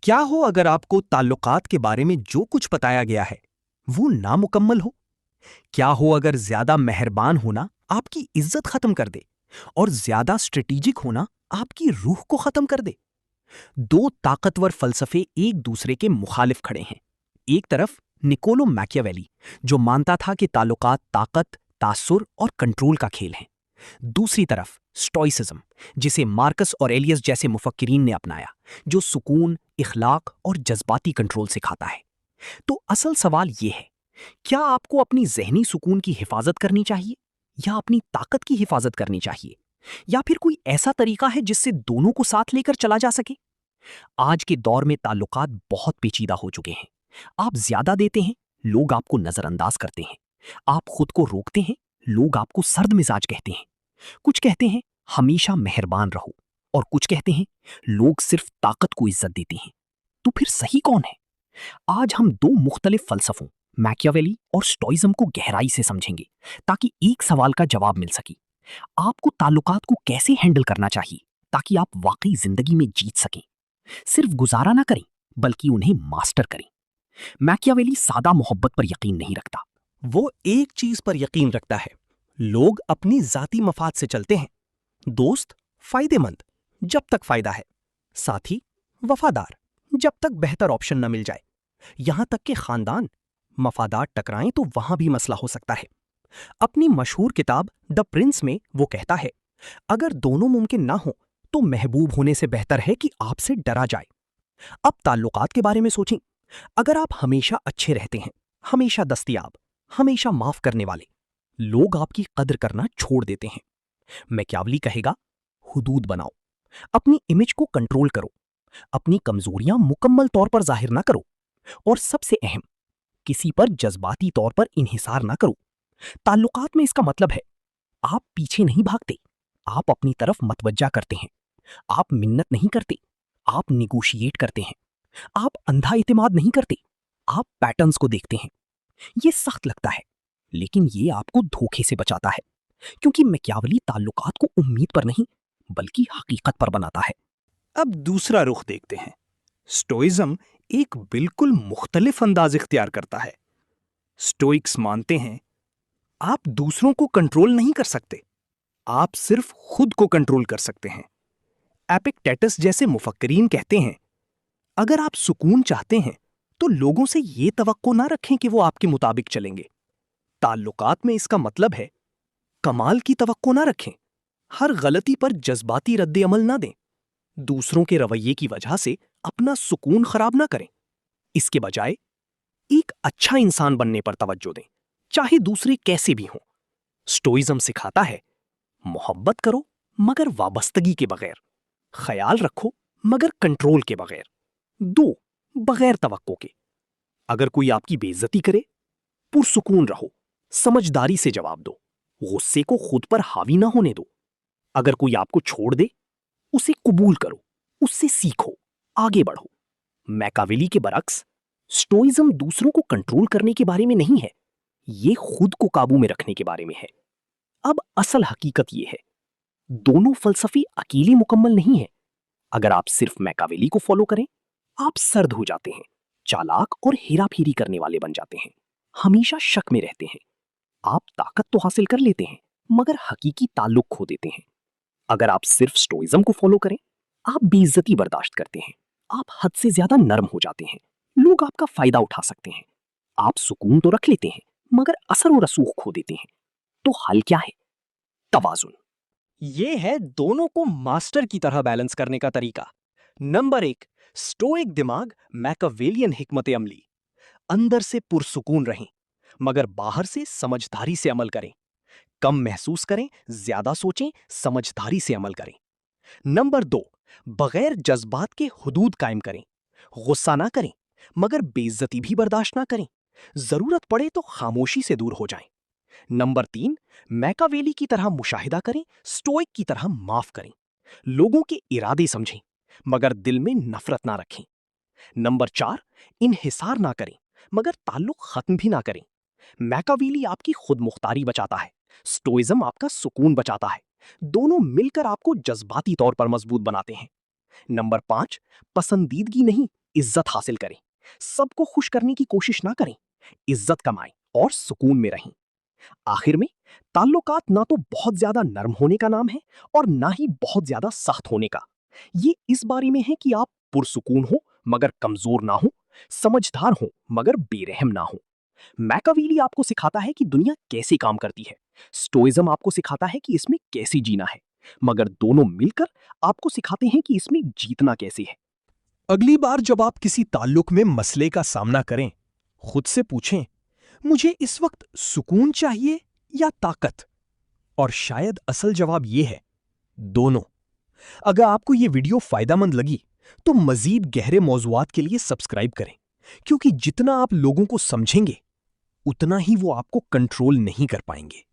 क्या हो अगर आपको ताल्लुकात के बारे में जो कुछ बताया गया है वो नामुकम्मल हो? क्या हो अगर ज्यादा मेहरबान होना आपकी इज्जत खत्म कर दे और ज्यादा स्ट्रेटेजिक होना आपकी रूह को खत्म कर दे? दो ताकतवर फलसफे एक दूसरे के मुखालिफ खड़े हैं। एक तरफ निकोलो मैकियावेली, जो मानता था कि ताल्लुकात ताकत, तासुर और कंट्रोल का खेल है। दूसरी तरफ स्टोइसिज्म, जिसे मार्कस और एलियस जैसे मुफक्किरीन ने अपनाया, जो सुकून, इखलाक और जज्बाती कंट्रोल सिखाता है। तो असल सवाल ये है, क्या आपको अपनी ज़हनी सुकून की हिफाजत करनी चाहिए या अपनी ताकत की हिफाजत करनी चाहिए? या फिर कोई ऐसा तरीका है जिससे दोनों को साथ लेकर चला जा सके? आज के दौर में ताल्लुकात बहुत पेचीदा हो चुके हैं। आप ज्यादा देते हैं, लोग आपको नजरअंदाज करते हैं। आप खुद को रोकते हैं, लोग आपको सर्द मिजाज कहते हैं। कुछ कहते हैं हमेशा मेहरबान रहो, और कुछ कहते हैं लोग सिर्फ ताकत को इज्जत देते हैं। तो फिर सही कौन है? आज हम दो मुख्तलिफ फलसफों, मैकियावेली और स्टोइज्म को गहराई से समझेंगे, ताकि एक सवाल का जवाब मिल सके। आपको ताल्लुकात को कैसे हैंडल करना चाहिए ताकि आप वाकई जिंदगी में जीत सकें। सिर्फ गुजारा ना करें, बल्कि उन्हें मास्टर करें। मैकियावेली सादा मोहब्बत पर यकीन नहीं रखता। वो एक चीज पर यकीन रखता है, लोग अपनी जाती मफाद से चलते हैं। दोस्त फायदेमंद जब तक फायदा है, साथी वफादार जब तक बेहतर ऑप्शन न मिल जाए। यहां तक कि खानदान मफादात टकराएं तो वहां भी मसला हो सकता है। अपनी मशहूर किताब द प्रिंस में वो कहता है, अगर दोनों मुमकिन ना हो तो महबूब होने से बेहतर है कि आपसे डरा जाए। अब ताल्लुकात के बारे में सोचें। अगर आप हमेशा अच्छे रहते हैं, हमेशा दस्तयाब, हमेशा माफ करने वाले, लोग आपकी कदर करना छोड़ देते हैं। मैकियावेली कहेगा, हुदूद बनाओ, अपनी इमेज को कंट्रोल करो, अपनी कमजोरियां मुकम्मल तौर पर जाहिर ना करो, और सबसे अहम, किसी पर जज्बाती तौर पर इन्हिसार ना करो। ताल्लुकात में इसका मतलब है, आप पीछे नहीं भागते, आप अपनी तरफ मतवज्जा करते हैं। आप मिन्नत नहीं करते, आप निगोशिएट करते हैं। आप अंधा इतिमाद नहीं करते, आप पैटर्न्स को देखते हैं। ये सख्त लगता है, लेकिन ये आपको धोखे से बचाता है, क्योंकि मैकियावेली ताल्लुकात को उम्मीद पर नहीं बल्कि हकीकत पर बनाता है। अब दूसरा रुख देखते हैं। स्टोइज्म एक बिल्कुल मुख्तलिफ अंदाज इख्तियार करता है। स्टोइक्स मानते हैं आप दूसरों को कंट्रोल नहीं कर सकते, आप सिर्फ खुद को कंट्रोल कर सकते हैं। एपिक्टेटस जैसे मुफक्किरीन कहते हैं, अगर आप सुकून चाहते हैं तो लोगों से ये तवक्को ना रखें कि वो आपके मुताबिक चलेंगे। ताल्लुकात में इसका मतलब है, कमाल की तवक्को ना रखें, हर गलती पर जज्बाती रद्द अमल ना दें, दूसरों के रवैये की वजह से अपना सुकून खराब ना करें। इसके बजाय एक अच्छा इंसान बनने पर तवज्जो दें, चाहे दूसरे कैसे भी हों। स्टोइज्म सिखाता है, मोहब्बत करो मगर वाबस्तगी के बगैर, ख्याल रखो मगर कंट्रोल के बगैर, दो बगैर तवक्को के। अगर कोई आपकी बेइज्जती करे, पुरसुकून रहो, समझदारी से जवाब दो, गुस्से को खुद पर हावी ना होने दो। अगर कोई आपको छोड़ दे, उसे कबूल करो, उससे सीखो, आगे बढ़ो। मैकियावेली के बरक्स, स्टोइज्म दूसरों को कंट्रोल करने के बारे में नहीं है, ये खुद को काबू में रखने के बारे में है। अब असल हकीकत ये है, दोनों फलसफे अकेले मुकम्मल नहीं है। अगर आप सिर्फ मैकियावेली को फॉलो करें, आप सर्द हो जाते हैं, चालाक और हेराफेरी करने वाले बन जाते हैं, हमेशा शक में रहते हैं। आप ताकत तो हासिल कर लेते हैं, मगर हकीकी ताल्लुक खो देते हैं। अगर आप सिर्फ स्टोइज्म को फॉलो करें, आप बेइज्जती बर्दाश्त करते हैं, आप हद से ज्यादा नरम हो जाते हैं, लोग आपका फायदा उठा सकते हैं। आप सुकून तो रख लेते हैं, मगर असर और रसूख खो देते हैं। तो हल क्या है? तवाजुन। ये है दोनों को मास्टर की तरह बैलेंस करने का तरीका। नंबर 1, स्टोइक दिमाग, मैकियावेलियन हिकमत अमली। अंदर से पुरसुकून रहें, मगर बाहर से समझदारी से अमल करें। कम महसूस करें, ज्यादा सोचें, समझदारी से अमल करें। नंबर 2, बगैर जज्बात के हुदूद कायम करें। गुस्सा ना करें, मगर बेइज्जती भी बर्दाश्त ना करें। जरूरत पड़े तो खामोशी से दूर हो जाएं। नंबर 3, मैकियावेली की तरह मुशाहिदा करें, स्टोइक की तरह माफ करें। लोगों के इरादे समझें, मगर दिल में नफरत ना रखें। नंबर 4, इन्हिसार ना करें, मगर ताल्लुक खत्म भी ना करें। मैकियावेली आपकी खुद मुख्तारी बचाता है, स्टोइज्म आपका सुकून बचाता है। दोनों मिलकर आपको जज्बाती तौर पर मजबूत बनाते हैं। नंबर 5, पसंदीदगी नहीं, عزت حاصل کریں، سب کو خوش کرنے کی کوشش نہ کریں، عزت کمائیں اور سکون میں رہیں۔ آخر میں، تعلقات نہ تو بہت زیادہ نرم ہونے کا نام ہے اور نہ ہی بہت زیادہ سخت ہونے کا۔ یہ اس بارے میں ہے کہ آپ پرسکون ہوں مگر کمزور نہ ہوں، سمجھدار ہوں مگر بے رحم نہ ہوں۔ میکاویلی آپ کو سکھاتا ہے کہ دنیا کیسے کام کرتی ہے، سٹوئزم آپ کو سکھاتا ہے کہ اس میں کیسے جینا ہے، مگر دونوں مل کر آپ کو سکھاتے ہیں کہ اس میں جیتنا کیسے ہے۔ اگلی بار جب آپ کسی تعلق میں مسئلے کا سامنا کریں، خود سے پوچھیں، مجھے اس وقت سکون چاہیے یا طاقت؟ اور شاید اصل جواب یہ ہے، دونوں۔ اگر آپ کو یہ ویڈیو فائدہ مند لگی تو مزید گہرے موضوعات کے لیے سبسکرائب کریں، کیونکہ جتنا آپ لوگوں کو سمجھیں گے اتنا ہی وہ آپ کو کنٹرول نہیں کر پائیں گے۔